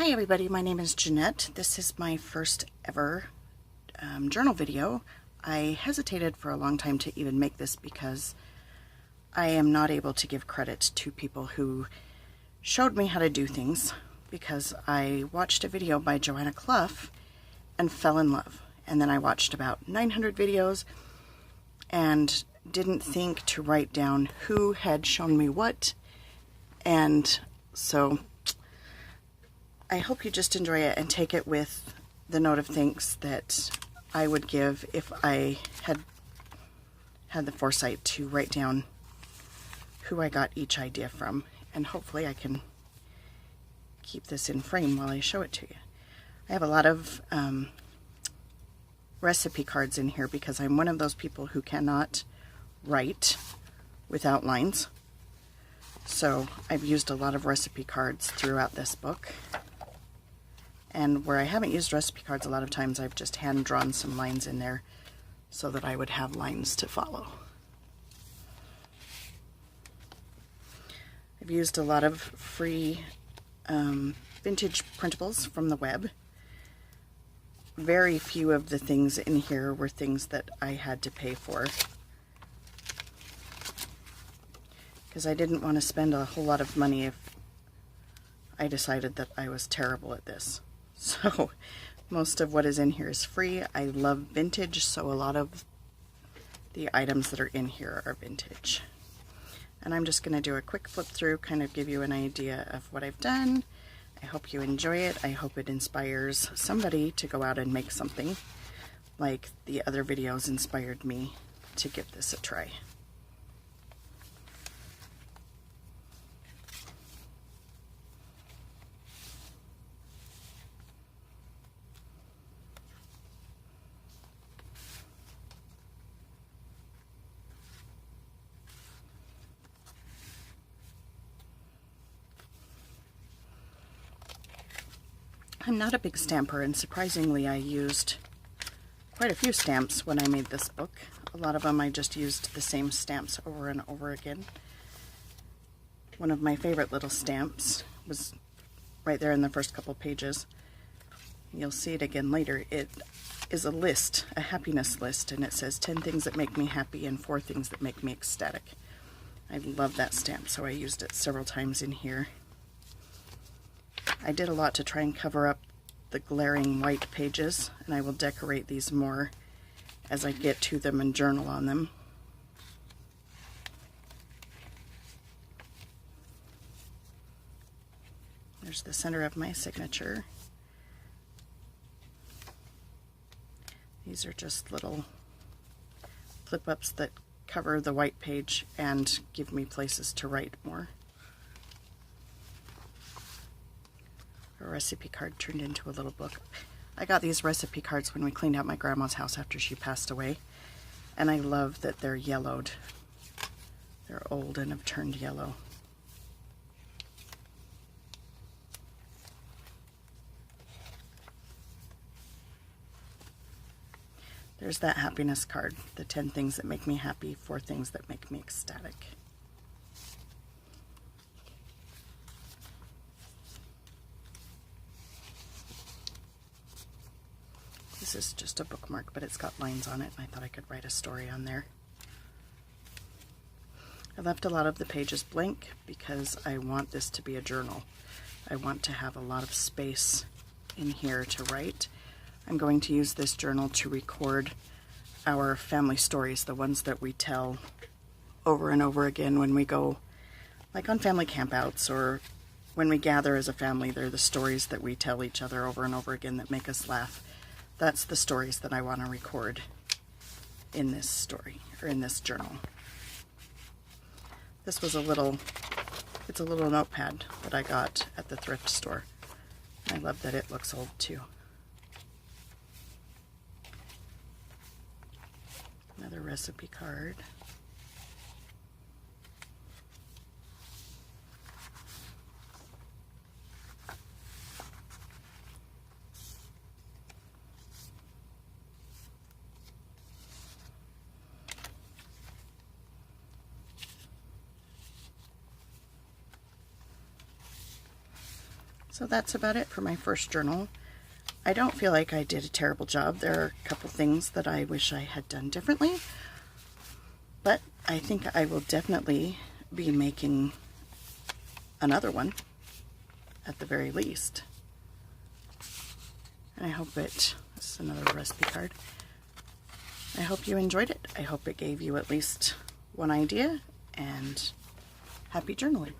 Hi everybody, my name is Jeanette. This is my first ever journal video. I hesitated for a long time to even make this because I am not able to give credit to people who showed me how to do things, because I watched a video by Joanna Clough and fell in love. And then I watched about 900 videos and didn't think to write down who had shown me what. And so I hope you just enjoy it and take it with the note of thanks that I would give if I had had the foresight to write down who I got each idea from. And hopefully I can keep this in frame while I show it to you. I have a lot of recipe cards in here because I'm one of those people who cannot write without lines. So I've used a lot of recipe cards throughout this book. And where I haven't used recipe cards, a lot of times I've just hand-drawn some lines in there so that I would have lines to follow. I've used a lot of free vintage printables from the web. Very few of the things in here were things that I had to pay for, because I didn't want to spend a whole lot of money if I decided that I was terrible at this. So most of what is in here is free. I love vintage, so a lot of the items that are in here are vintage. And I'm just going to do a quick flip through, kind of give you an idea of what I've done. I hope you enjoy it. I hope it inspires somebody to go out and make something like the other videos inspired me to give this a try. I'm not a big stamper, and surprisingly I used quite a few stamps when I made this book. A lot of them I just used the same stamps over and over again. One of my favorite little stamps was right there in the first couple pages. You'll see it again later. It is a list, a happiness list, and it says 10 things that make me happy and 4 things that make me ecstatic. I love that stamp, so I used it several times in here. I did a lot to try and cover up the glaring white pages, and I will decorate these more as I get to them and journal on them. There's the center of my signature. These are just little flip-ups that cover the white page and give me places to write more. A recipe card turned into a little book. I got these recipe cards when we cleaned out my grandma's house after she passed away, and I love that they're yellowed. They're old and have turned yellow. There's that happiness card, the 10 things that make me happy, 4 things that make me ecstatic. This is just a bookmark, but it's got lines on it, and I thought I could write a story on there. I left a lot of the pages blank because I want this to be a journal. I want to have a lot of space in here to write. I'm going to use this journal to record our family stories, the ones that we tell over and over again when we go, like on family campouts, or when we gather as a family. They're the stories that we tell each other over and over again that make us laugh. That's the stories that I want to record in this story, or in this journal. This was it's a little notepad that I got at the thrift store. I love that it looks old too. Another recipe card. So that's about it for my first journal. I don't feel like I did a terrible job. There are a couple things that I wish I had done differently, but I think I will definitely be making another one at the very least. And I hope this is another recipe card. I hope you enjoyed it. I hope it gave you at least one idea, and happy journaling.